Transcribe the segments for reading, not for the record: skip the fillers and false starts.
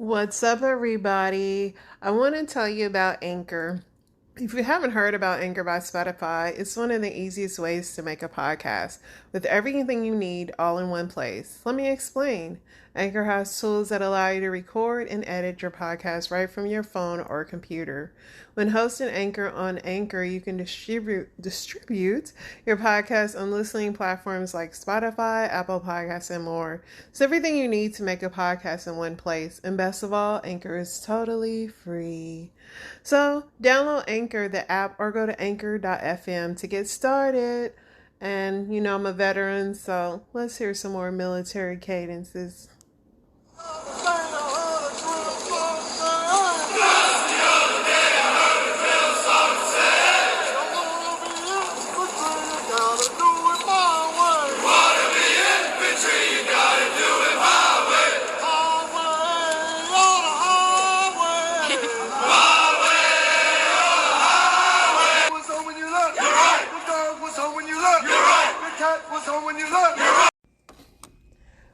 What's up, everybody? I want to tell you about Anchor. If you haven't heard about Anchor by Spotify, it's one of the easiest ways to make a podcast with everything you need all in one place. Let me explain. Anchor has tools that allow you to record and edit your podcast right from your phone or computer. When hosting Anchor on Anchor, you can distribute your podcast on listening platforms like Spotify, Apple Podcasts, and more. It's everything you need to make a podcast in one place. And best of all, Anchor is totally free. So download Anchor, the app, or go to anchor.fm to get started. And I'm a veteran, so let's hear some more military cadences.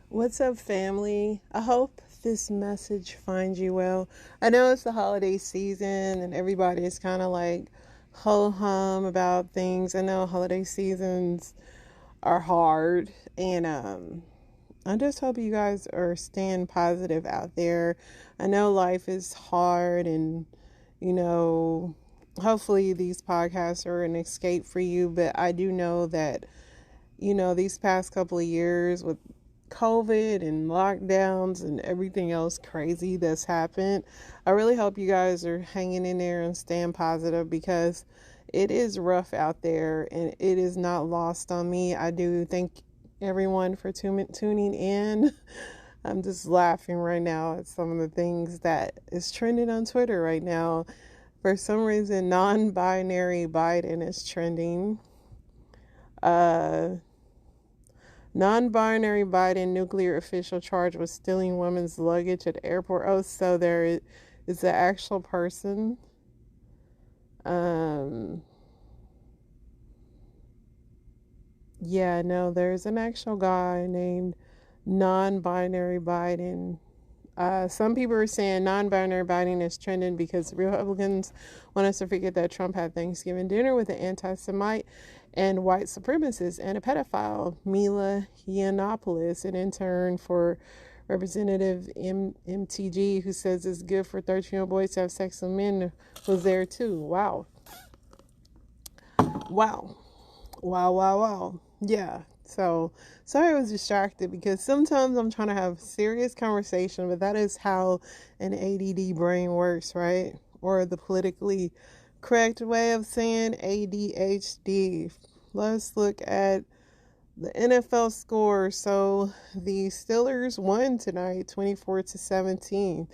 What's up, family? I hope this message finds you well. I know it's the holiday season and everybody is kind of like ho-hum about things. I know holiday seasons are hard, and I just hope you guys are staying positive out there. I know life is hard, and hopefully these podcasts are an escape for you, but I do know that these past couple of years with COVID and lockdowns and everything else crazy that's happened, I really hope you guys are hanging in there and staying positive, because it is rough out there and it is not lost on me. I do thank everyone for tuning in. I'm just laughing right now at some of the things that is trending on Twitter right now. For some reason, non-binary Biden is trending. Non-binary Biden nuclear official charged with stealing women's luggage at the airport. Oh, so there is the actual person. Yeah, no, there's an actual guy named non-binary Biden. Some people are saying non-binary Biden is trending because Republicans want us to forget that Trump had Thanksgiving dinner with an anti-Semite and white supremacist and a pedophile, Mila Yiannopoulos, an intern for Representative MTG, who says it's good for 13-year-old boys to have sex with men, was there too. Wow. Yeah. So, sorry I was distracted, because sometimes I'm trying to have serious conversation, but that is how an ADD brain works, right? Or the politically correct way of saying ADHD. Let's look at the NFL score. So, the Steelers won tonight, 24-17.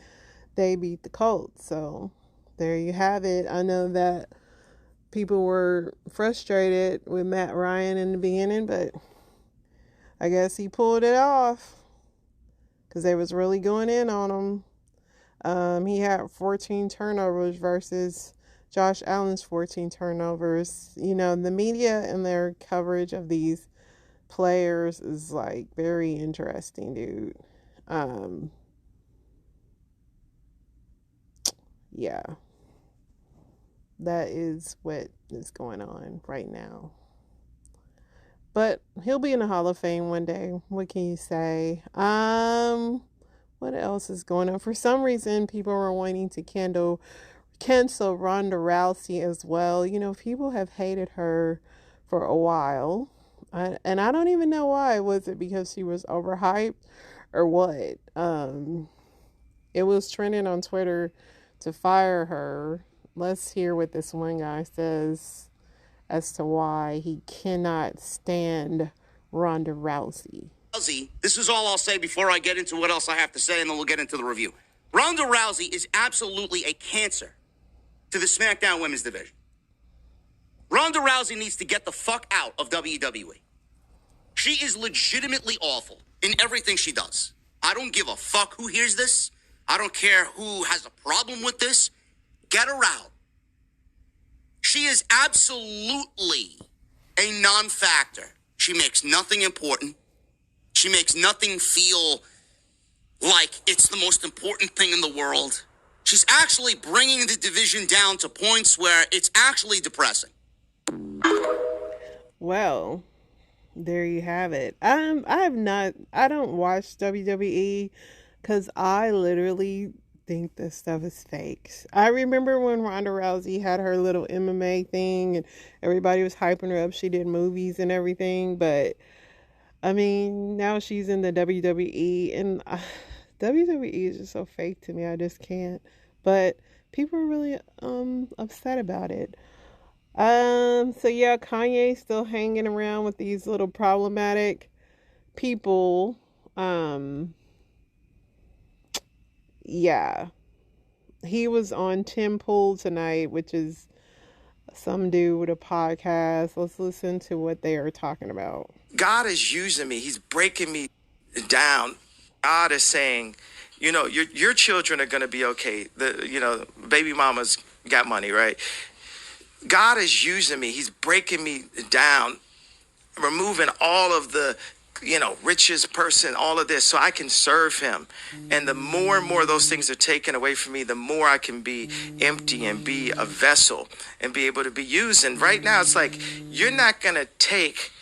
They beat the Colts. So, there you have it. I know that people were frustrated with Matt Ryan in the beginning, but I guess he pulled it off, because they was really going in on him. He had 14 turnovers versus Josh Allen's 14 turnovers. The media and their coverage of these players is like very interesting, dude. Yeah. That is what is going on right now. But he'll be in the Hall of Fame one day. What can you say? What else is going on? For some reason, people were wanting to cancel Ronda Rousey as well. People have hated her for a while. And I don't even know why. Was it because she was overhyped or what? It was trending on Twitter to fire her. Let's hear what this one guy says as to why he cannot stand Ronda Rousey. This is all I'll say before I get into what else I have to say, and then we'll get into the review. Ronda Rousey is absolutely a cancer to the SmackDown Women's Division. Ronda Rousey needs to get the fuck out of WWE. She is legitimately awful in everything she does. I don't give a fuck who hears this. I don't care who has a problem with this. Get her out. She is absolutely a non-factor. She makes nothing important. She makes nothing feel like it's the most important thing in the world. She's actually bringing the division down to points where it's actually depressing. Well, there you have it. I don't watch WWE because I literally think this stuff is fakes. I remember when Ronda Rousey had her little MMA thing and everybody was hyping her up. She did movies and everything, but I mean, now she's in the WWE, and WWE is just so fake to me. I just can't. But people are really upset about it. So yeah, Kanye's still hanging around with these little problematic people. Yeah. He was on Tim Pool tonight, which is some dude with a podcast. Let's listen to what they are talking about. God is using me. He's breaking me down. God is saying, your children are going to be okay. Baby mama's got money, right? God is using me. He's breaking me down, removing all of the, richest person, all of this, so I can serve him. And the more and more those things are taken away from me, the more I can be empty and be a vessel and be able to be used. And right now, it's like, you're not going to take...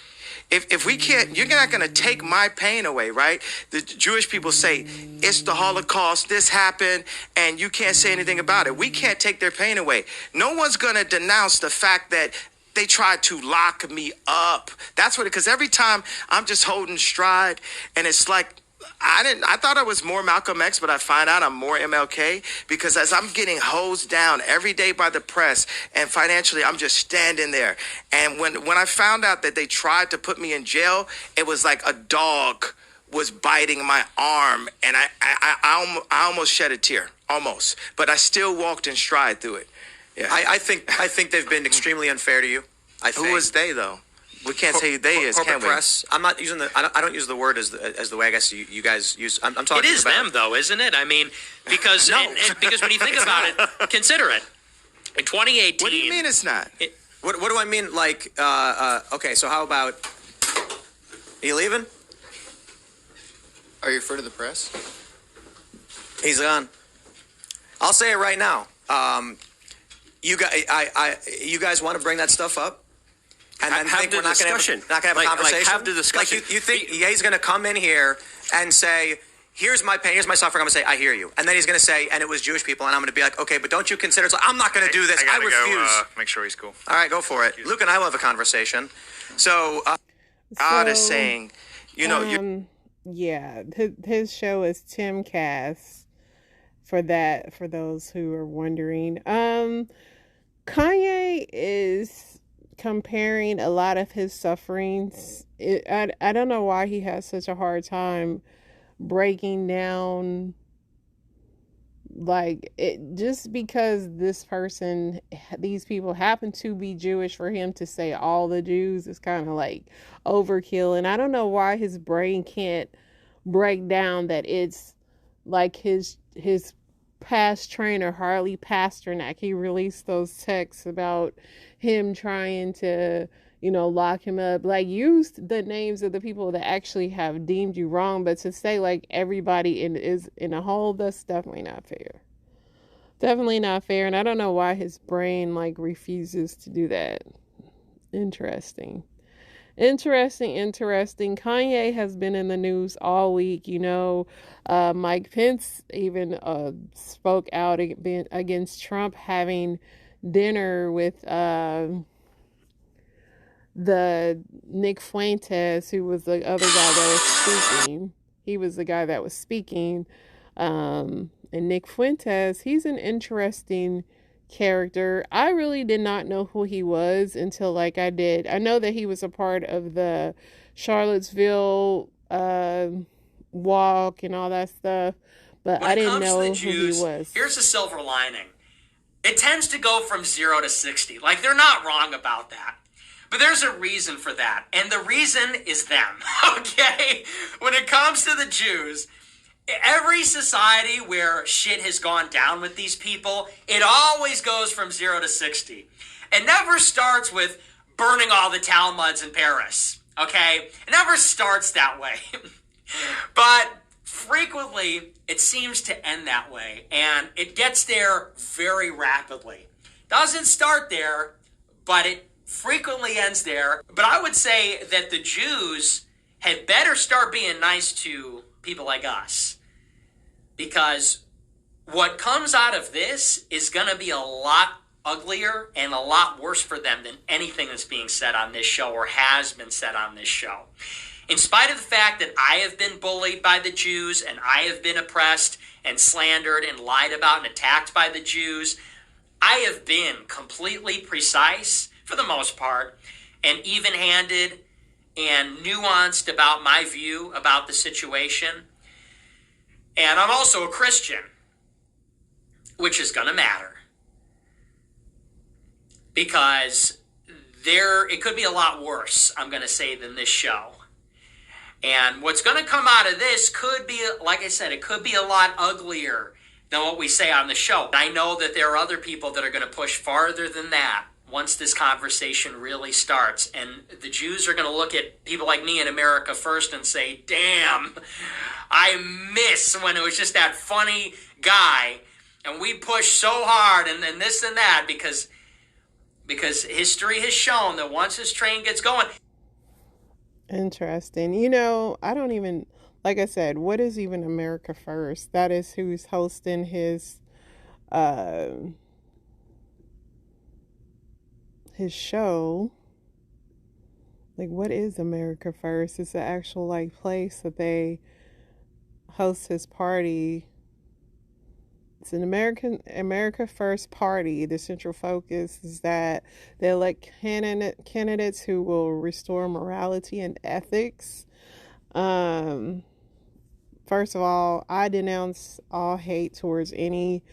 If we can't, you're not going to take my pain away, right? The Jewish people say, it's the Holocaust, this happened, and you can't say anything about it. We can't take their pain away. No one's going to denounce the fact that they tried to lock me up. That's what, because every time I'm just holding stride, and it's like, I thought I was more Malcolm X, but I find out I'm more MLK, because as I'm getting hosed down every day by the press and financially, I'm just standing there. And when I found out that they tried to put me in jail, it was like a dog was biting my arm, and I almost shed a tear, almost. But I still walked in stride through it. Yeah. I think they've been extremely unfair to you. Who was they, though? We can't say who they is, can corporate we? press. I'm not using I don't use the word as the way I guess you guys use. I'm talking. It is about them, though, isn't it? I mean, because because when you think about it, consider it. In 2018. What do you mean it's not? What do I mean? Like, okay, so how about? Are you leaving? Are you referring to the press? He's gone. I'll say it right now. You guys want to bring that stuff up? And then have think the we're not going discussion. to have a conversation? Have the discussion. Like you think he's going to come in here and say, here's my pain, here's my suffering. I'm going to say, I hear you. And then he's going to say, and it was Jewish people. And I'm going to be like, okay, but don't you consider... So I'm not going to do this. I refuse. Make sure he's cool. All right, go for it. Luke and I will have a conversation. So... God is saying, yeah, his show is Timcast, for those who are wondering. Kanye is comparing a lot of his sufferings. I don't know why he has such a hard time breaking down, like, it, just because these people happen to be Jewish, for him to say all the Jews is kind of like overkill. And I don't know why his brain can't break down that it's like his past trainer Harley Pasternak. He released those texts about him trying to, lock him up. Like, use the names of the people that actually have deemed you wrong, but to say like everybody is in a hole, that's definitely not fair. Definitely not fair. And I don't know why his brain like refuses to do that. Interesting. Kanye has been in the news all week. Mike Pence even spoke out against Trump having dinner with the Nick Fuentes, who was the other guy that was speaking. He was the guy that was speaking. And Nick Fuentes, he's an interesting character. I really did not know who he was until I did. I know that he was a part of the Charlottesville walk and all that stuff, but I didn't know who he was. Here's the silver lining. It tends to go from 0 to 60. Like, they're not wrong about that. But there's a reason for that. And the reason is them. Okay? When it comes to the Jews, every society where shit has gone down with these people, it always goes from 0 to 60. It never starts with burning all the Talmuds in Paris. Okay? It never starts that way. But frequently it seems to end that way, and it gets there very rapidly. Doesn't start there, but it frequently ends there. But I would say that the Jews had better start being nice to people like us, because what comes out of this is going to be a lot uglier and a lot worse for them than anything that's being said on this show or has been said on this show. In spite of the fact that I have been bullied by the Jews and I have been oppressed and slandered and lied about and attacked by the Jews, I have been completely precise, for the most part, and even-handed and nuanced about my view about the situation. And I'm also a Christian, which is going to matter, because it could be a lot worse, I'm going to say, than this show. And what's going to come out of this could be, like I said, it could be a lot uglier than what we say on the show. I know that there are other people that are going to push farther than that once this conversation really starts. And the Jews are going to look at people like me in America First and say, damn, I miss when it was just that funny guy and we pushed so hard and this and that, because history has shown that once this train gets going. Interesting. I don't even, like I said, what is even America First? That is who's hosting his show. Like, what is America First? It's an actual place that they host his party. It's an America First party. The central focus is that they elect candidates who will restore morality and ethics. First of all, I denounce all hate towards any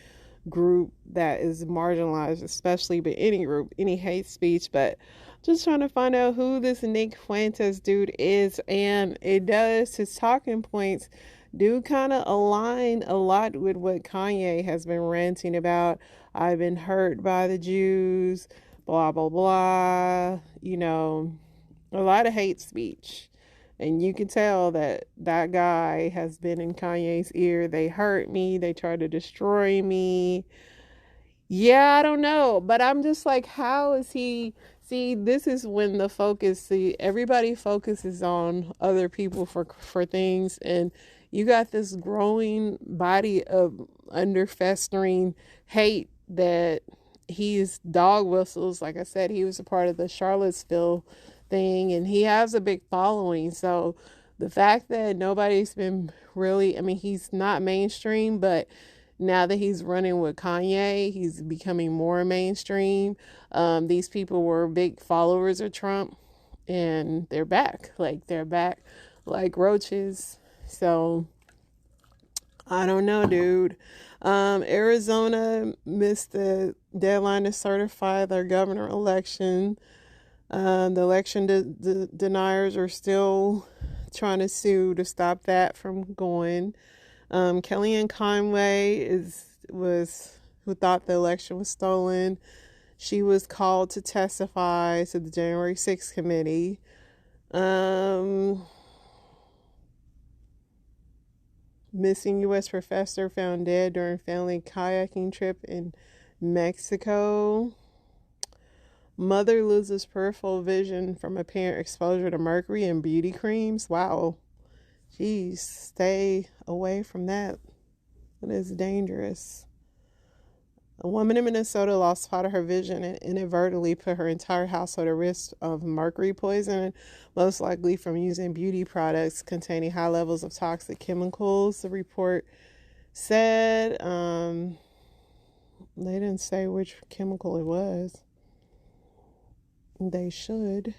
group that is marginalized, especially, but any group, any hate speech. But just trying to find out who this Nick Fuentes dude is, and his talking points do kind of align a lot with what Kanye has been ranting about. I've been hurt by the Jews, blah, blah, blah. A lot of hate speech. And you can tell that guy has been in Kanye's ear. They hurt me. They try to destroy me. Yeah, I don't know. But I'm just like, how is he? See, this is when everybody focuses on other people for things, and you got this growing body of under-festering hate that he's dog whistles. Like I said, he was a part of the Charlottesville thing, and he has a big following. So the fact that nobody's been really, he's not mainstream, but now that he's running with Kanye, he's becoming more mainstream. These people were big followers of Trump, and they're back. They're back like roaches. So, I don't know, dude. Arizona missed the deadline to certify their governor election. The election deniers are still trying to sue to stop that from going. Kellyanne Conway who thought the election was stolen. She was called to testify to the January 6th committee. Missing U.S. professor found dead during family kayaking trip in Mexico. Mother loses peripheral vision from apparent exposure to mercury and beauty creams. Wow. Jeez, stay away from that. It is dangerous. A woman in Minnesota lost part of her vision and inadvertently put her entire household at risk of mercury poisoning, most likely from using beauty products containing high levels of toxic chemicals, the report said. They didn't say which chemical it was. They should.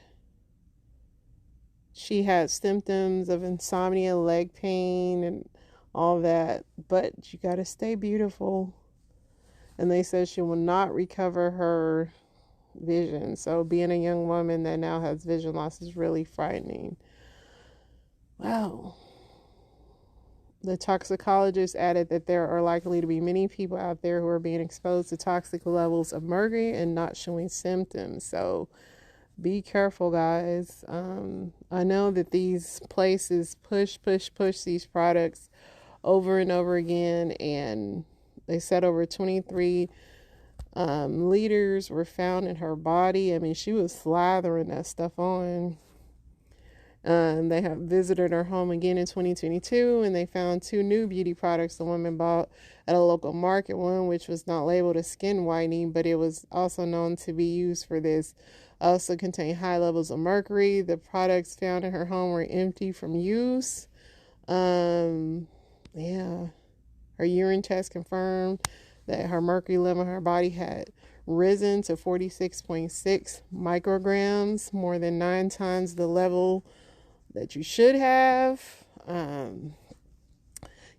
She had symptoms of insomnia, leg pain, and all that, but you gotta stay beautiful. And they said she will not recover her vision. So being a young woman that now has vision loss is really frightening. Wow. The toxicologist added that there are likely to be many people out there who are being exposed to toxic levels of mercury and not showing symptoms. So Be careful, guys. I know that these places push these products over and over again, and they said over 23 liters were found in her body. I mean, she was slathering that stuff on. They have visited her home again in 2022, and they found 2 new beauty products the woman bought at a local market. One, which was not labeled as skin whitening, but it was also known to be used for this, also contained high levels of mercury. The products found in her home were empty from use. Yeah. Her urine test confirmed that her mercury level in her body had risen to 46.6 micrograms, more than 9 times the level that you should have.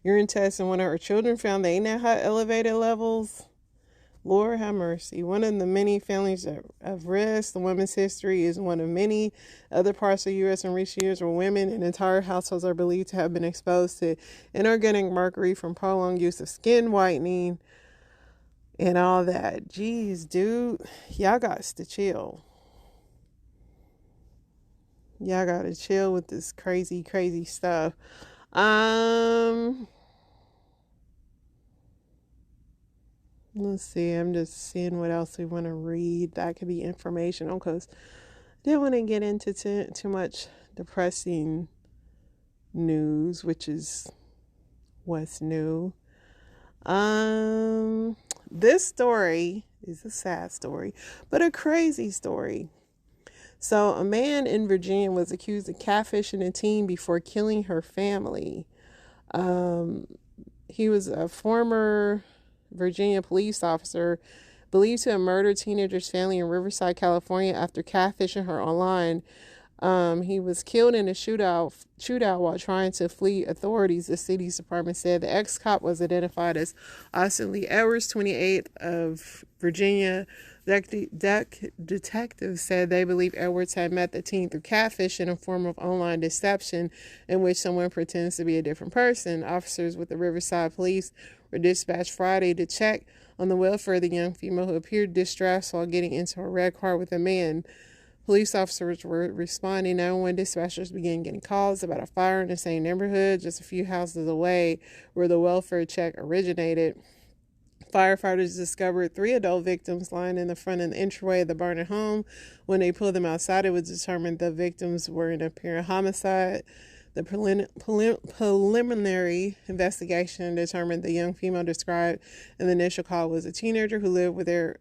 Urine tests in one of her children found they now had elevated levels. Lord have mercy. One of the many families of risk. The woman's history is one of many. Other parts of the U.S. in recent years where women and entire households are believed to have been exposed to inorganic mercury from prolonged use of skin whitening and all that. Jeez, dude. Y'all got to chill. Y'all got to chill with this crazy, crazy stuff. Let's see. I'm just seeing what else we want to read. That could be informational because I didn't want to get into too much depressing news, which is what's new. This story is a sad story, but a crazy story. So a man in Virginia was accused of catfishing a teen before killing her family. He was a former Virginia police officer believed to have murdered teenager's family in Riverside, California after catfishing her online. He was killed in a shootout while trying to flee authorities, the city's department said. The ex-cop was identified as Austin Lee Edwards, 28, of Virginia. Detectives said they believe Edwards had met the teen through catfishing, a form of online deception in which someone pretends to be a different person. Officers with the Riverside Police were dispatched Friday to check on the welfare of the young female who appeared distressed while getting into a red car with a man. Police officers were responding. 911 dispatchers began getting calls about a fire in the same neighborhood just a few houses away where the welfare check originated. Firefighters discovered 3 adult victims lying in the front of the entryway of the burning home. When they pulled them outside, it was determined the victims were in apparent homicide. The preliminary investigation determined the young female described in the initial call was a teenager who lived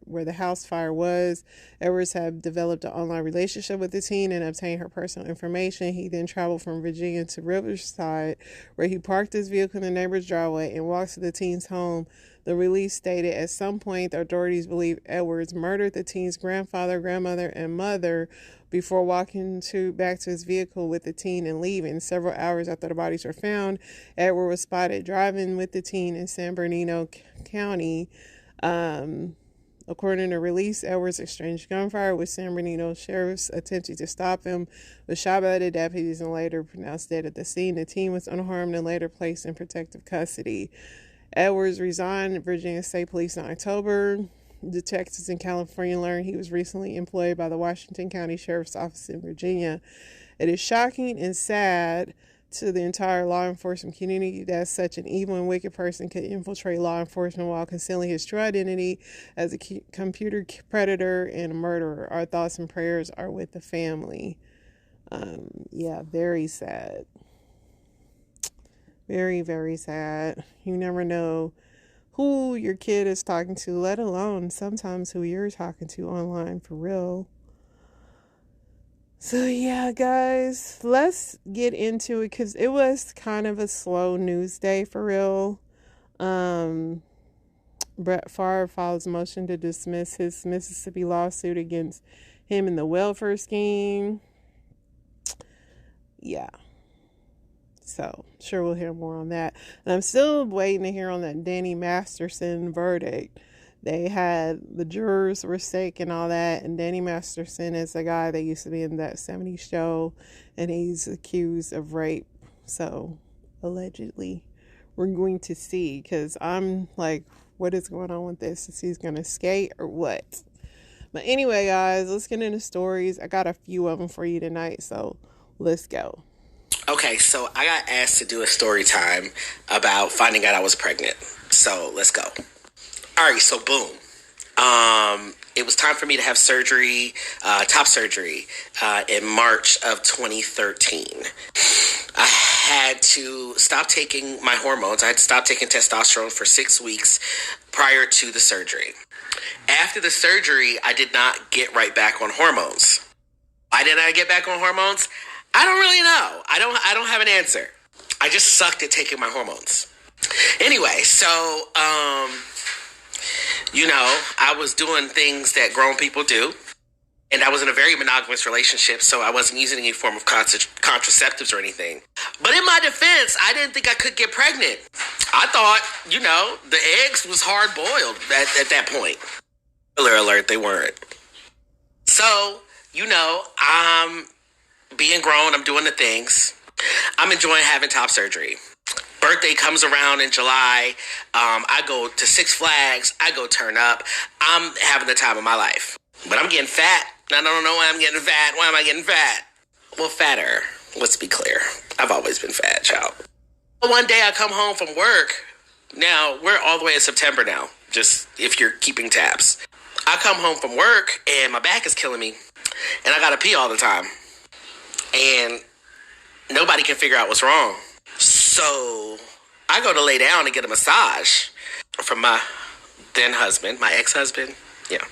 where the house fire was. Edwards had developed an online relationship with the teen and obtained her personal information. He then traveled from Virginia to Riverside, where he parked his vehicle in the neighbor's driveway and walked to the teen's home. The release stated at some point the authorities believe Edwards murdered the teen's grandfather, grandmother, and mother before walking back to his vehicle with the teen and leaving. Several hours after the bodies were found, Edward was spotted driving with the teen in San Bernardino County. According to the release, Edwards exchanged gunfire with San Bernardino sheriffs attempting to stop him, was shot by the deputies and later pronounced dead at the scene. The teen was unharmed and later placed in protective custody. Edwards resigned Virginia State Police in October. Detectives in California learned he was recently employed by the Washington County Sheriff's Office in Virginia. It is shocking and sad to the entire law enforcement community that such an evil and wicked person could infiltrate law enforcement while concealing his true identity as a computer predator and a murderer. Our thoughts and prayers are with the family. Yeah, very sad. Very, very sad. You never know who your kid is talking to, let alone sometimes who you're talking to online, for real. So yeah, guys, let's get into it because it was kind of a slow news day for real. Brett Favre files a motion to dismiss his Mississippi lawsuit against him in the welfare scheme. Yeah. So, sure, we'll hear more on that. And I'm still waiting to hear on that Danny Masterson verdict. They had, the jurors were sick and all that, and Danny Masterson is a guy that used to be in that 70s show, and he's accused of rape. So, allegedly, we're going to see, because I'm like, what is going on with this? Is he going to skate or what? But anyway, guys, let's get into stories. I got a few of them for you tonight, so let's go. Okay, so I got asked to do a story time about finding out I was pregnant. So let's go. All right, so boom. It was time for me to have surgery, top surgery, in March of 2013. I had to stop taking my hormones. I had to stop taking testosterone for 6 weeks prior to the surgery. After the surgery, I did not get right back on hormones. Why did I get back on hormones? I don't really know. I don't have an answer. I just sucked at taking my hormones. Anyway, so, I was doing things that grown people do. And I was in a very monogamous relationship, so I wasn't using any form of contraceptives or anything. But in my defense, I didn't think I could get pregnant. I thought, the eggs was hard-boiled at that point. Spoiler alert, they weren't. So, I'm being grown, I'm doing the things. I'm enjoying having top surgery. Birthday comes around in July. I go to Six Flags. I go turn up. I'm having the time of my life. But I'm getting fat. I don't know why I'm getting fat. Why am I getting fat? Well, fatter. Let's be clear. I've always been fat, child. One day I come home from work. Now, we're all the way in September now, just if you're keeping tabs. I come home from work, and my back is killing me. And I gotta pee all the time. And nobody can figure out what's wrong. So I go to lay down and get a massage from my then husband, my ex-husband. Yeah.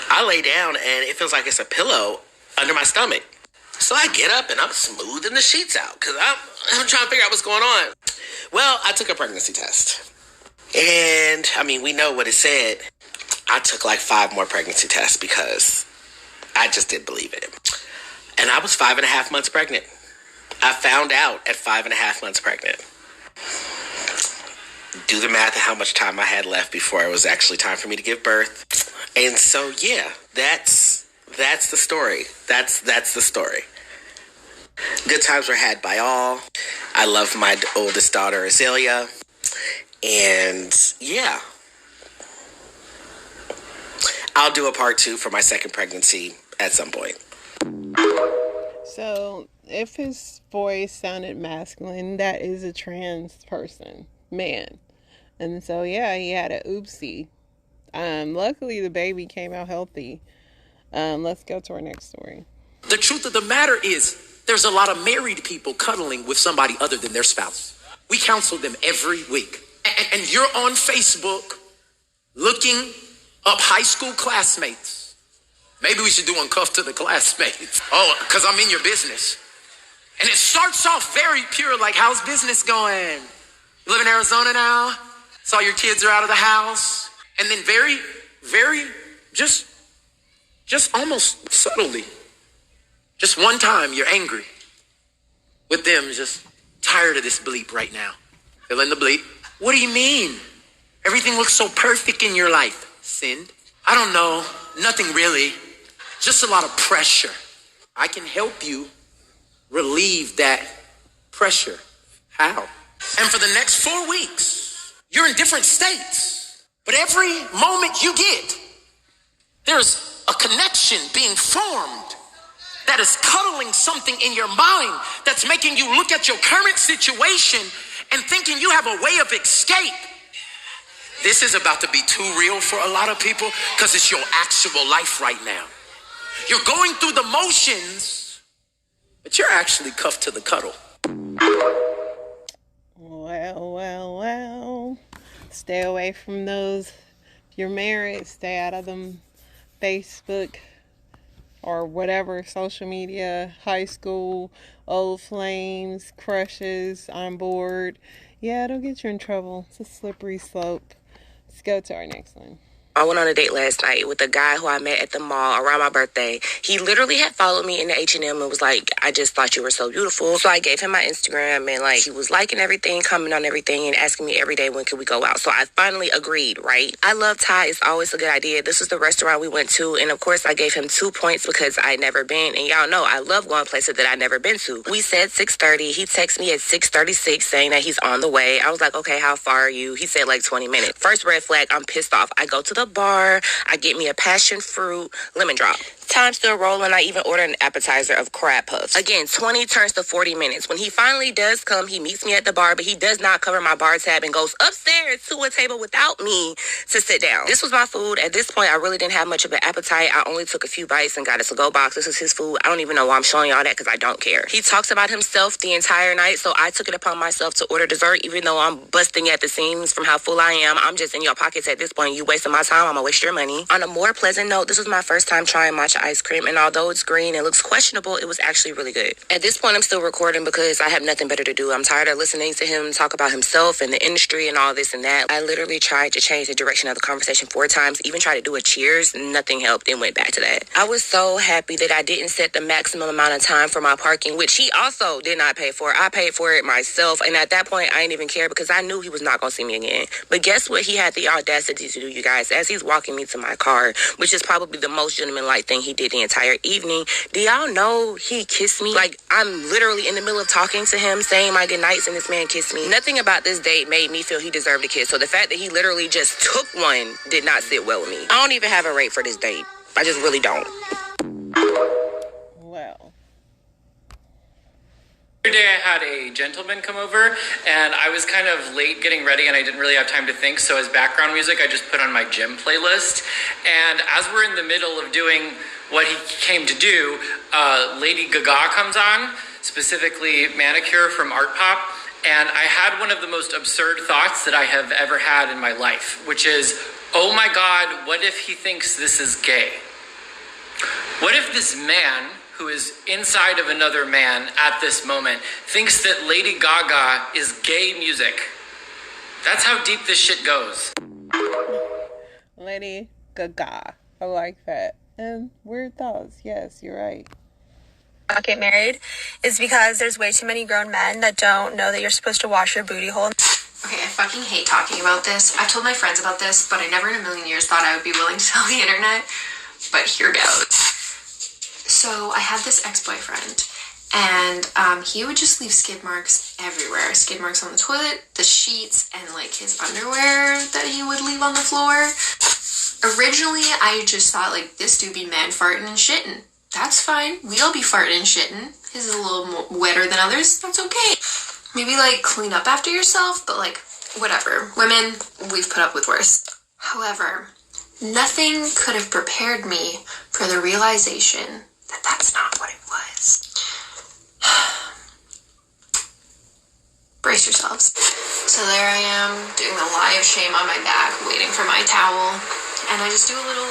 I lay down and it feels like it's a pillow under my stomach. So I get up and I'm smoothing the sheets out because I'm trying to figure out what's going on. Well, I took a pregnancy test. And, we know what it said. I took like 5 more pregnancy tests because I just didn't believe it. And I was 5.5 months pregnant. I found out at 5.5 months pregnant. Do the math of how much time I had left before it was actually time for me to give birth. And so, yeah, that's the story. That's the story. Good times were had by all. I love my oldest daughter, Azalea. And, yeah. I'll do a part 2 for my second pregnancy at some point. So, if his voice sounded masculine, that is a trans person, man. And so, yeah, he had a oopsie. Luckily, the baby came out healthy. Let's go to our next story. The truth of the matter is, there's a lot of married people cuddling with somebody other than their spouse. We counsel them every week. And you're on Facebook looking up high school classmates. Maybe we should do Uncuffed to the classmates. Oh, because I'm in your business. And it starts off very pure, like, how's business going? You live in Arizona now? So your kids are out of the house? And then very, very, just almost subtly, just one time you're angry with them, just tired of this bleep right now. Fill in the bleep. What do you mean? Everything looks so perfect in your life. Sinned? I don't know. Nothing really. Just a lot of pressure. I can help you relieve that pressure. How? And for the next 4 weeks, you're in different states. But every moment you get, there's a connection being formed that is cuddling something in your mind that's making you look at your current situation and thinking you have a way of escape. This is about to be too real for a lot of people because it's your actual life right now. You're going through the motions, but you're actually cuffed to the cuddle. Well. Stay away from those. If you're married, stay out of them Facebook or whatever social media, high school, old flames, crushes, on board. Yeah, it'll get you in trouble. It's a slippery slope. Let's go to our next one. I went on a date last night with a guy who I met at the mall around my birthday. He literally had followed me in the H&M and was like, I just thought you were so beautiful. So I gave him my Instagram and he was liking everything, commenting on everything and asking me every day when could we go out. So I finally agreed, right? I love Thai. It's always a good idea. This is the restaurant we went to. And of course I gave him 2 points because I'd never been. And y'all know I love going places that I'd never been to. We said 6:30. He texted me at 6:36 saying that he's on the way. I was like, okay, how far are you? He said 20 minutes. First red flag, I'm pissed off. I go to the bar. I get me a passion fruit lemon drop. Time still rolling. I even order an appetizer of crab puffs. Again, 20 turns to 40 minutes. When he finally does come, he meets me at the bar, but he does not cover my bar tab and goes upstairs to a table without me to sit down. This was my food. At this point, I really didn't have much of an appetite. I only took a few bites and got a to-go box. This is his food. I don't even know why I'm showing y'all that because I don't care. He talks about himself the entire night, so I took it upon myself to order dessert, even though I'm busting at the seams from how full I am. I'm just in your pockets at this point. You wasting my time, I'm gonna waste your money. On a more pleasant note, this was my first time trying matcha ice cream, and although it's green and looks questionable, it was actually really good. At this point, I'm still recording because I have nothing better to do. I'm tired of listening to him talk about himself and the industry and all this and that. I literally tried to change the direction of the conversation 4 times, even tried to do a cheers, nothing helped, and went back to that. I was so happy that I didn't set the maximum amount of time for my parking, which he also did not pay for. I paid for it myself, and at that point, I didn't even care because I knew he was not going to see me again. But guess what he had the audacity to do, you guys? As he's walking me to my car, which is probably the most gentleman-like thing he did the entire evening, do y'all know he kissed me? Like, I'm literally in the middle of talking to him, saying my goodnights, and this man kissed me. Nothing about this date made me feel he deserved a kiss, so the fact that he literally just took one did not sit well with me. I don't even have a rate for this date. I just really don't. Well. Yesterday I had a gentleman come over and I was kind of late getting ready and I didn't really have time to think, so as background music I just put on my gym playlist, and as we're in the middle of doing what he came to do, Lady Gaga comes on, specifically Manicure from Art Pop, and I had one of the most absurd thoughts that I have ever had in my life, which is, oh my God, what if he thinks this is gay? What if this man who is inside of another man at this moment thinks that Lady Gaga is gay music? That's how deep this shit goes. Lady Gaga. I like that. And weird thoughts. Yes, you're right. Not get married is because there's way too many grown men that don't know that you're supposed to wash your booty hole. Okay, I fucking hate talking about this. I've told my friends about this, but I never in a million years thought I would be willing to tell the internet. But here goes. So I had this ex-boyfriend, and he would just leave skid marks everywhere. Skid marks on the toilet, the sheets, and like his underwear that he would leave on the floor. Originally, I just thought like this dude be man farting and shitting. That's fine. We all be farting and shitting. His is a little more wetter than others. That's okay. Maybe like clean up after yourself, but like whatever. Women, we've put up with worse. However, nothing could have prepared me for the realization that that's not what it was. Brace yourselves. So there I am, doing the lie of shame on my back, waiting for my towel, and I just do a little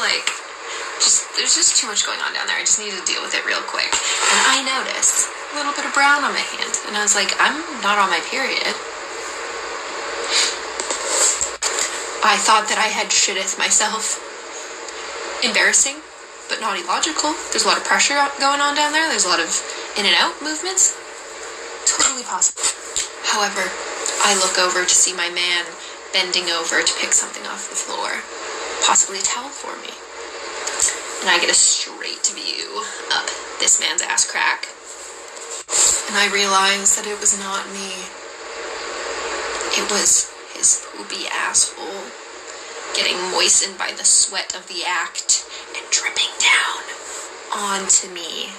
there's just too much going on down there. I just need to deal with it real quick. And I noticed a little bit of brown on my hand, and I was like, I'm not on my period. I thought that I had shitteth myself. Embarrassing, but not illogical. There's a lot of pressure going on down there. There's a lot of in and out movements. Totally possible. However, I look over to see my man bending over to pick something off the floor, possibly a towel for me. And I get a straight view up this man's ass crack. And I realize that it was not me. It was his poopy asshole getting moistened by the sweat of the act and dripping down onto me.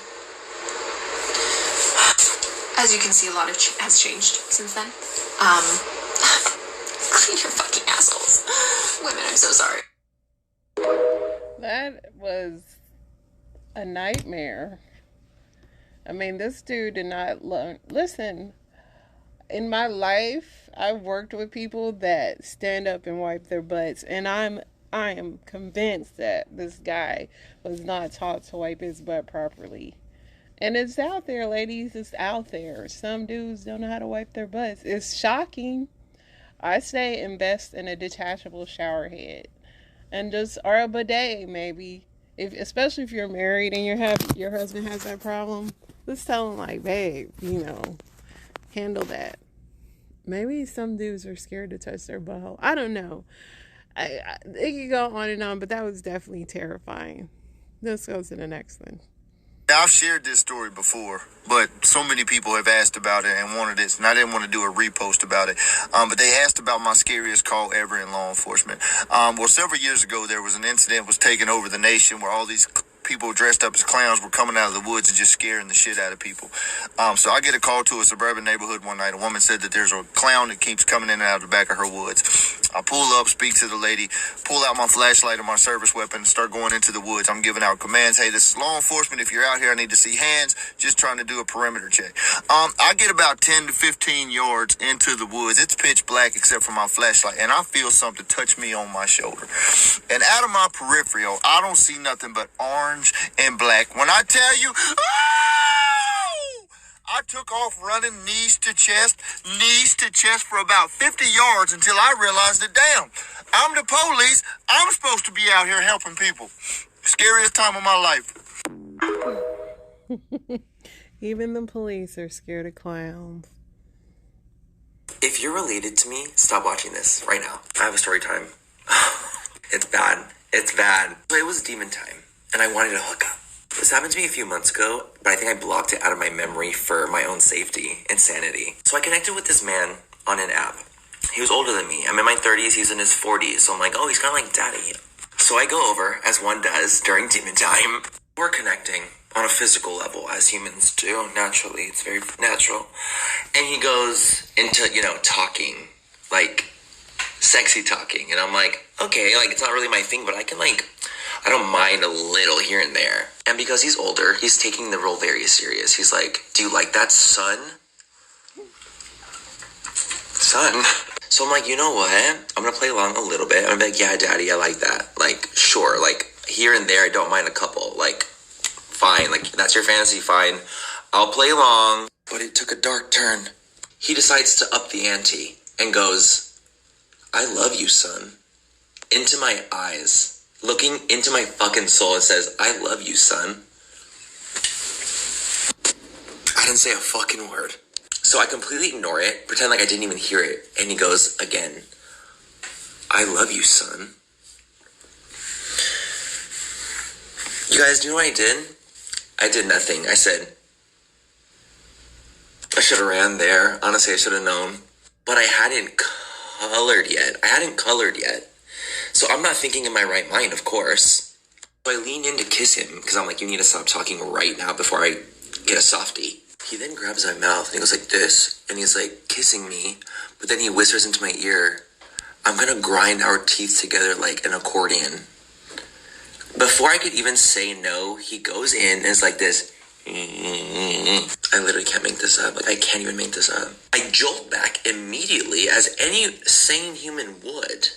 As you can see, a lot has changed since then. Clean your fucking assholes. Women, I'm so sorry. That was a nightmare. I mean, this dude did not learn. Listen, in my life, I've worked with people that stand up and wipe their butts, and I am convinced that this guy was not taught to wipe his butt properly. And it's out there, ladies. It's out there. Some dudes don't know how to wipe their butts. It's shocking. I say invest in a detachable shower head. And just, or a bidet, maybe. Especially if you're married and your husband has that problem. Let's tell him, like, babe, handle that. Maybe some dudes are scared to touch their butthole. I don't know. It could go on and on, but that was definitely terrifying. Let's go to the next one. I've shared this story before, but so many people have asked about it and wanted this, and I didn't want to do a repost about it. But they asked about my scariest call ever in law enforcement. Well, several years ago, there was an incident was taking over the nation where all these people dressed up as clowns were coming out of the woods and just scaring the shit out of people. So I get a call to a suburban neighborhood one night. A woman said that there's a clown that keeps coming in and out of the back of her woods. I pull up, speak to the lady, pull out my flashlight and my service weapon, and start going into the woods. I'm giving out commands. Hey, this is law enforcement. If you're out here, I need to see hands. Just trying to do a perimeter check. I get about 10 to 15 yards into the woods. It's pitch black except for my flashlight, and I feel something touch me on my shoulder. And out of my peripheral, I don't see nothing but orange and black. When I tell you, oh! I took off running knees to chest for about 50 yards until I realized that, damn, I'm the police. I'm supposed to be out here helping people. Scariest time of my life. Even the police are scared of clowns. If you're related to me, stop watching this right now. I have a story time. It's bad. It's bad. It was demon time, and I wanted to hook up. This happened to me a few months ago, but I think I blocked it out of my memory for my own safety and sanity. So I connected with this man on an app. He was older than me. I'm in my 30s, he's in his 40s, so I'm like, oh, he's kind of like daddy. So I go over, as one does during demon time. We're connecting on a physical level, as humans do, naturally. It's very natural. And he goes into, talking, like, sexy talking. And I'm like, okay, like, it's not really my thing, but I don't mind a little here and there. And because he's older, he's taking the role very serious. He's like, do you like that, son? Son? So I'm like, you know what? I'm going to play along a little bit. I'm going to be like, yeah, daddy, I like that. Like, sure. Like, here and there, I don't mind a couple. Like, fine. Like, that's your fantasy, fine. I'll play along. But it took a dark turn. He decides to up the ante and goes, I love you, son. Into my eyes. Looking into my fucking soul and says, I love you, son. I didn't say a fucking word. So I completely ignore it, pretend like I didn't even hear it. And he goes again, I love you, son. You guys, do you know what I did? I did nothing. I said, I should have ran there. Honestly, I should have known. But I hadn't colored yet. So I'm not thinking in my right mind, of course. So I lean in to kiss him because I'm like, you need to stop talking right now before I get a softie. He then grabs my mouth and he goes like this, and he's like kissing me, but then he whispers into my ear, I'm gonna grind our teeth together like an accordion. Before I could even say no, he goes in and is like this. I literally can't make this up. Like, I can't even make this up. I jolt back immediately, as any sane human would.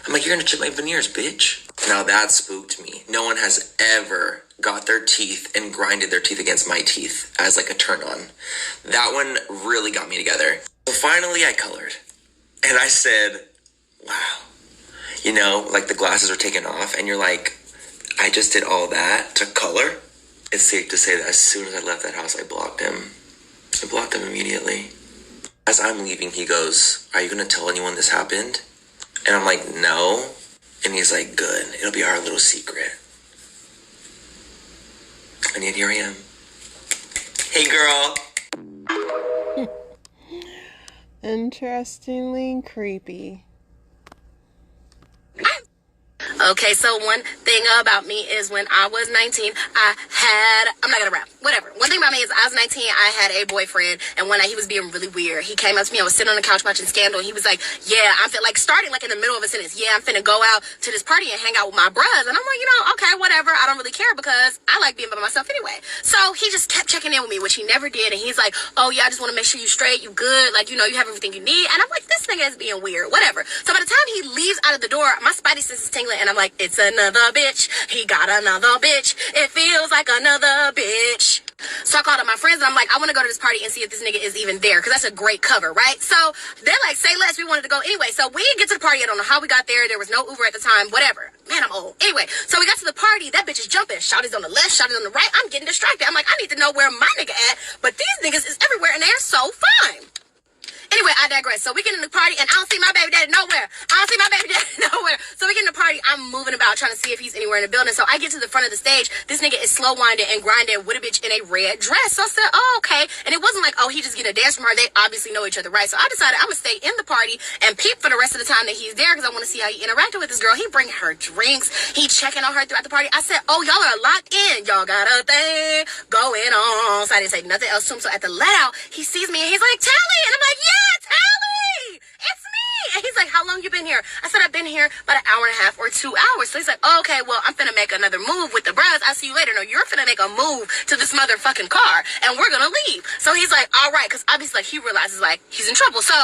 I'm like, you're gonna chip my veneers, bitch. Now that spooked me. No one has ever got their teeth and grinded their teeth against my teeth as like a turn on. That one really got me together. So finally I colored. And I said, wow. Like the glasses are taken off and you're like, I just did all that to color. It's safe to say that as soon as I left that house, I blocked him. I blocked him immediately. As I'm leaving, he goes, are you gonna tell anyone this happened? And I'm like, no. And he's like, good. It'll be our little secret. And yet here I am. Hey, girl. Interestingly creepy. Okay, so one thing about me is when I was 19, I'm not gonna rap, whatever. One thing about me is I was 19, I had a boyfriend, and one night he was being really weird. He came up to me, I was sitting on the couch watching Scandal, and he was like, yeah, I'm starting like in the middle of a sentence, yeah, I'm finna go out to this party and hang out with my bros. And I'm like, okay, whatever, I don't really care because I like being by myself anyway. So he just kept checking in with me, which he never did, and he's like, oh yeah, I just wanna make sure you straight, you good, like, you have everything you need. And I'm like, this nigga is being weird, whatever. So by the time he leaves out of the door, my spidey sense is tingling, and I'm like, it's another bitch. He got another bitch. It feels like another bitch. So I called up my friends and I'm like, I want to go to this party and see if this nigga is even there because that's a great cover, right? So they're like, say less. We wanted to go anyway. So we didn't get to the party. I don't know how we got there. There was no Uber at the time. Whatever. Man, I'm old. Anyway, so we got to the party. That bitch is jumping. Shawty's on the left. Shawty's on the right. I'm getting distracted. I'm like, I need to know where my nigga at. But these niggas is everywhere and they're so fine. Anyway, I digress. So we get in the party, and I don't see my baby daddy nowhere. So we get in the party. I'm moving about, trying to see if he's anywhere in the building. So I get to the front of the stage. This nigga is slow winding and grinding with a bitch in a red dress. So I said, oh, okay. And it wasn't like, oh, he just get a dance from her. They obviously know each other, right? So I decided I'm going to stay in the party and peep for the rest of the time that he's there, because I want to see how he interacted with this girl. He bring her drinks. He checking on her throughout the party. I said, oh, y'all are locked in. Y'all got a thing going on. So I didn't say nothing else to him. So at the let out, he sees me and he's like, Tally. And I'm like, yeah, Tally. It's me. And he's like, how long you been here? I said, I've been here about an hour and a half or 2 hours. So he's like, oh, okay, well, I'm finna make another move with the bros. I'll see you later. No, you're finna make a move to this motherfucking car and we're gonna leave. So he's like, all right, because obviously like, he realizes like he's in trouble. So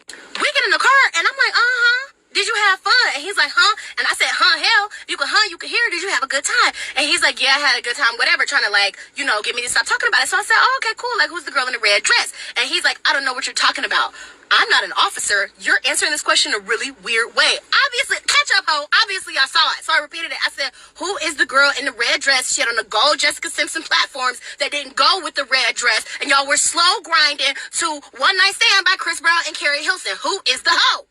we get in the car and I'm like, did you have fun? And he's like, huh? And I said, hell, you could hear, did you have a good time? And he's like, yeah, I had a good time, whatever, trying to like, you know, get me to stop talking about it. So I said, oh, okay, cool. Like, who's the girl in the red dress? And he's like, I don't know what you're talking about. I'm not an officer. You're answering this question in a really weird way. Obviously, catch up, ho. Obviously, I saw it. So I repeated it. I said, who is the girl in the red dress? She had on the gold Jessica Simpson platforms that didn't go with the red dress. And y'all were slow grinding to One Night Stand by Chris Brown and Carrie Hilson. Who is the hoe?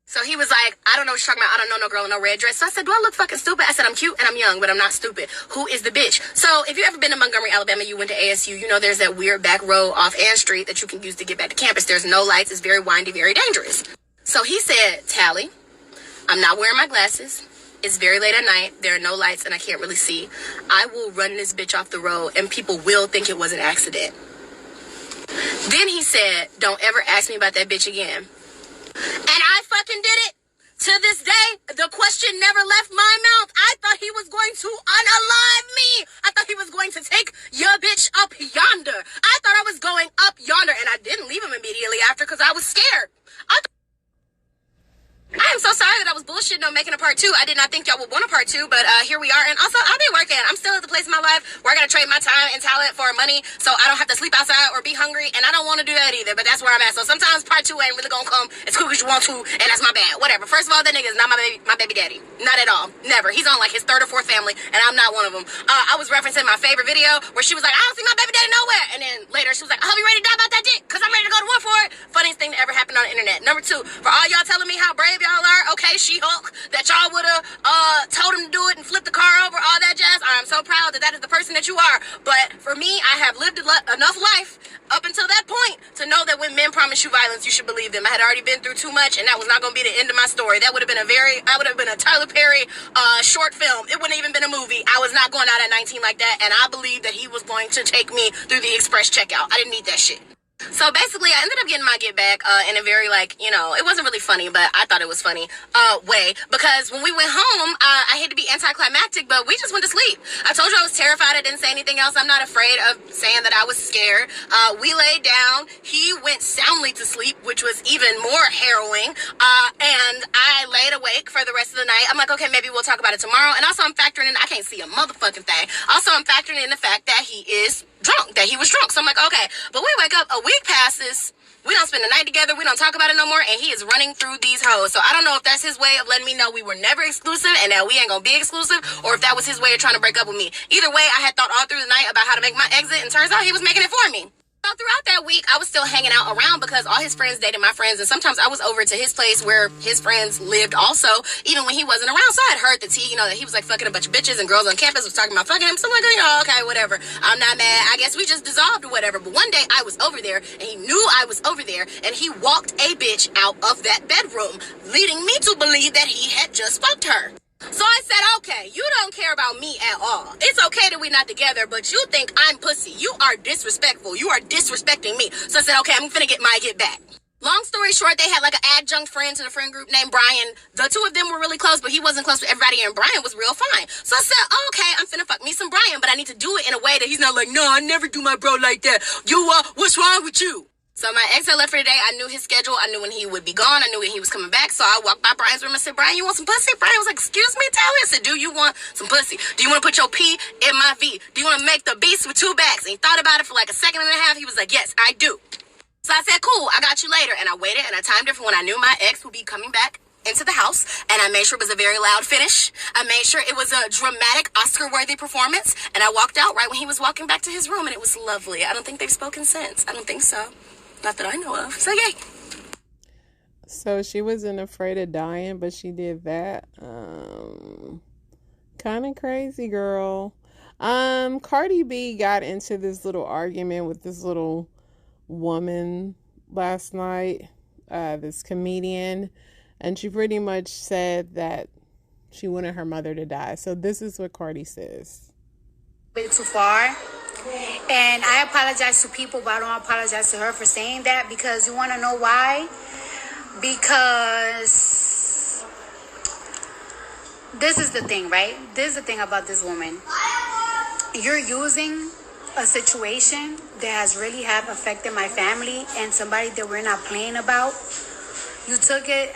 So he was like, I don't know what you're talking about. I don't know no girl in no red dress. So I said, do I look fucking stupid? I said, I'm cute and I'm young, but I'm not stupid. Who is the bitch? So if you've ever been to Montgomery, Alabama, you went to ASU, you know there's that weird back road off Ann Street that you can use to get back to campus. There's no lights. It's very windy, very dangerous. So he said, Tally, I'm not wearing my glasses. It's very late at night. There are no lights and I can't really see. I will run this bitch off the road and people will think it was an accident. Then he said, don't ever ask me about that bitch again. And I fucking did it. To this day, the question never left my mouth. I thought he was going to unalive me. I thought he was going to take your bitch up yonder. I thought I was going up yonder. And I didn't leave him immediately after because I was scared. I am so sorry that I was bullshitting on making a part 2. I did not think y'all would want a part 2, but here we are. And also, I'll be working. I'm still at the place in my life where I gotta trade my time and talent for money so I don't have to sleep outside or be hungry, and I don't want to do that either, but that's where I'm at. So sometimes part 2 ain't really gonna come as quick as you want to, and that's my bad. Whatever. First of all, that nigga is not my baby daddy. Not at all. Never. He's on like his 3rd or 4th family, and I'm not one of them. I was referencing my favorite video where she was like, I don't see my baby daddy nowhere. And then later she was like, I hope you ready to die about that dick, because I'm ready to go to war for it. Funniest thing that ever happened on the internet. Number 2, for all y'all telling me how brave y'all are, okay, She-Hulk, that y'all would have told him to do it and flip the car over, all that jazz. I'm so proud that is the person that you are. But for me, I have lived enough life up until that point to know that when men promise you violence, you should believe them. I had already been through too much, and that was not going to be the end of my story. That would have been a Tyler Perry short film. It wouldn't even been a movie. I was not going out at 19 like that, and I believed that he was going to take me through the express checkout. I didn't need that shit. So basically, I ended up getting my get back in a very, like, you know, it wasn't really funny, but I thought it was funny way. Because when we went home, I hate to be anticlimactic, but we just went to sleep. I told you I was terrified. I didn't say anything else. I'm not afraid of saying that I was scared. We laid down. He went soundly to sleep, which was even more harrowing. And I laid awake for the rest of the night. I'm like, okay, maybe we'll talk about it tomorrow. And also, I'm factoring in, I can't see a motherfucking thing. Also, I'm factoring in the fact that he was drunk. So I'm like, okay. But we wake up, a week passes, we don't spend the night together, we don't talk about it no more, and he is running through these hoes. So I don't know if that's his way of letting me know we were never exclusive and that we ain't gonna be exclusive, or if that was his way of trying to break up with me. Either way, I had thought all through the night about how to make my exit, and turns out he was making it for me. So throughout that week, I was still hanging out around because all his friends dated my friends, and sometimes I was over to his place where his friends lived also, even when he wasn't around. So I had heard the tea, you know, that he was like fucking a bunch of bitches and girls on campus was talking about fucking him. So I'm like, oh, okay, whatever. I'm not mad. I guess we just dissolved or whatever. But one day I was over there and he knew I was over there, and he walked a bitch out of that bedroom, leading me to believe that he had just fucked her. So I said, okay, you don't care about me at all. It's okay that we're not together, but you think I'm pussy. You are disrespectful. You are disrespecting me. So I said, okay, I'm finna get my get back. Long story short, they had like an adjunct friend to the friend group named Brian. The two of them were really close, but he wasn't close with everybody, and Brian was real fine. So I said, oh, okay, I'm finna fuck me some Brian, but I need to do it in a way that he's not like, no, I never do my bro like that. What's wrong with you? So my ex had left for the day. I knew his schedule. I knew when he would be gone. I knew when he was coming back. So I walked by Brian's room and said, Brian, you want some pussy? Brian was like, excuse me, Tally? I said, do you want some pussy? Do you want to put your P in my V? Do you want to make the beast with two backs? And he thought about it for like a second and a half. He was like, yes, I do. So I said, cool, I got you later. And I waited and I timed it for when I knew my ex would be coming back into the house, and I made sure it was a very loud finish. I made sure it was a dramatic Oscar-worthy performance, and I walked out right when he was walking back to his room, and it was lovely. I don't think they've spoken since. I don't think so. Not that I know of. So yay. So she wasn't afraid of dying, but she did that. Kind of crazy, girl. Cardi B got into this little argument with this little woman last night, this comedian, and she pretty much said that she wanted her mother to die. So this is what Cardi says. Bit too far. And I apologize to people, but I don't apologize to her for saying that, because you want to know why? Because this is the thing, right? This is the thing about this woman. You're using a situation that has really have affected my family and somebody that we're not playing about. You took it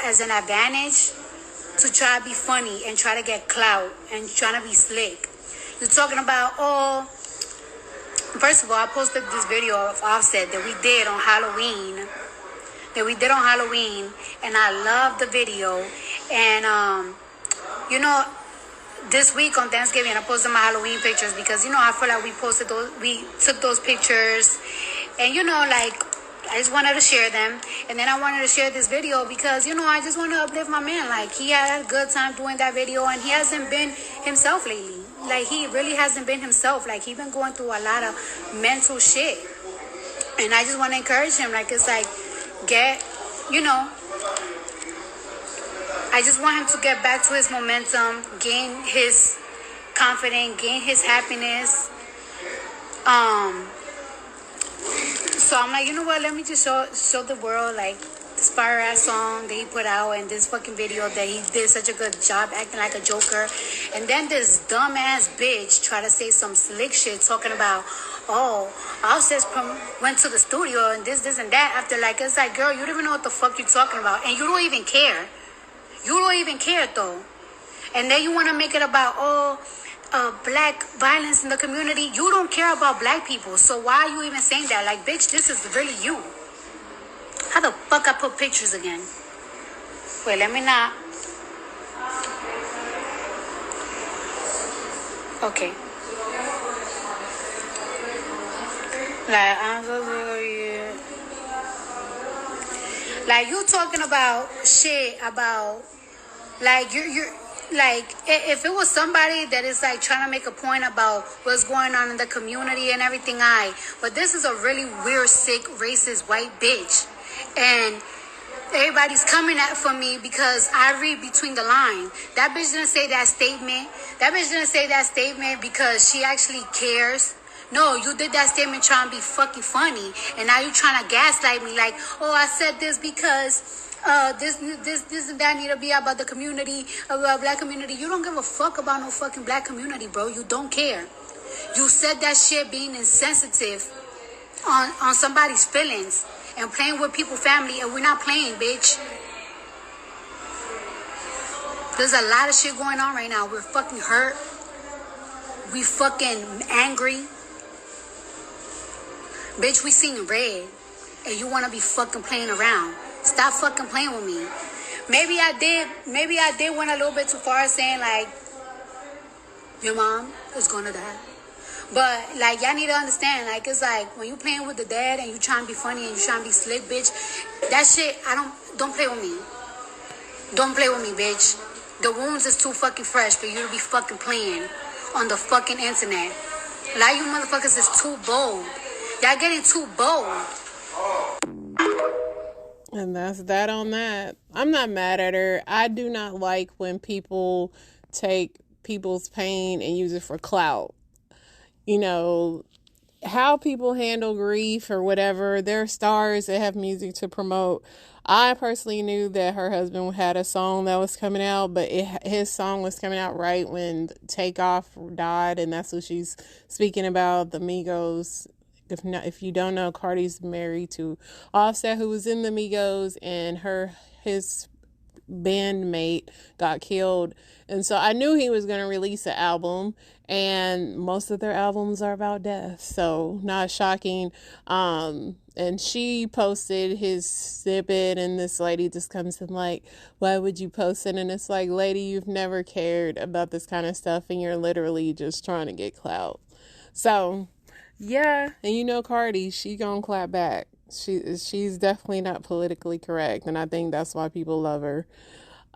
as an advantage to try to be funny and try to get clout and trying to be slick. You're talking about, oh, first of all, I posted this video of Offset that we did on Halloween. And I love the video. And, you know, this week on Thanksgiving, I posted my Halloween pictures because, you know, I feel like we took those pictures. And, you know, like, I just wanted to share them. And then I wanted to share this video because, you know, I just want to uplift my man. Like, he had a good time doing that video, and he hasn't been himself lately. Like, he really hasn't been himself. Like, he's been going through a lot of mental shit. And I just want to encourage him. Like, it's like, I just want him to get back to his momentum, gain his confidence, gain his happiness. So I'm like, you know what? Let me just show the world, like, this fire-ass song that he put out and this fucking video that he did such a good job acting like a joker. And then this dumb-ass bitch try to say some slick shit talking about, oh, Offset went to the studio and this and that after. Like, it's like, girl, you don't even know what the fuck you're talking about. And you don't even care. You don't even care, though. And then you want to make it about, black violence in the community. You don't care about black people. So why are you even saying that? Like, bitch, this is really you. How the fuck I put pictures again? Wait, let me not. Okay. Like, I'm so sorry. Like, you talking about shit about, like, you're like, if it was somebody that is like trying to make a point about what's going on in the community and everything, but this is a really weird, sick, racist white bitch. And everybody's coming for me because I read between the lines. That bitch didn't say that statement. That bitch didn't say that statement because she actually cares. No, you did that statement trying to be fucking funny. And now you trying to gaslight me like, oh, I said this because this and that need to be about the community, about black community. You don't give a fuck about no fucking black community, bro. You don't care. You said that shit being insensitive on somebody's feelings and playing with people's family, and we're not playing, bitch. There's a lot of shit going on right now. We're fucking hurt. We fucking angry. Bitch, we seen red, and you want to be fucking playing around. Stop fucking playing with me. Maybe I did went a little bit too far saying, like, your mom is gonna die. But, like, y'all need to understand, like, it's like, when you playing with the dead and you trying to be funny and you trying to be slick, bitch, that shit, don't play with me. Don't play with me, bitch. The wounds is too fucking fresh for you to be fucking playing on the fucking internet. A lot of you motherfuckers is too bold. Y'all getting too bold. And that's that on that. I'm not mad at her. I do not like when people take people's pain and use it for clout. You know, how people handle grief or whatever. They're stars that have music to promote. I personally knew that her husband had a song that was coming out, but his song was coming out right when Takeoff died, and that's what she's speaking about, the Migos. If you don't know, Cardi's married to Offset, who was in the Migos, and his bandmate got killed. And so I knew he was going to release an album, and most of their albums are about death, so not shocking. And she posted his snippet, and this lady just comes in like, why would you post it? And it's like, lady, you've never cared about this kind of stuff, and you're literally just trying to get clout. So yeah, and you know Cardi, she gonna clap back. She's definitely not politically correct, and I think that's why people love her.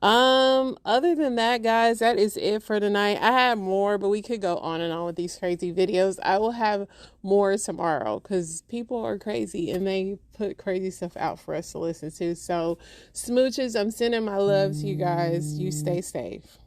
Other than that, guys, that is it for tonight. I have more, but we could go on and on with these crazy videos. I will have more tomorrow because people are crazy and they put crazy stuff out for us to listen to. So, smooches, I'm sending my love to you guys. You stay safe.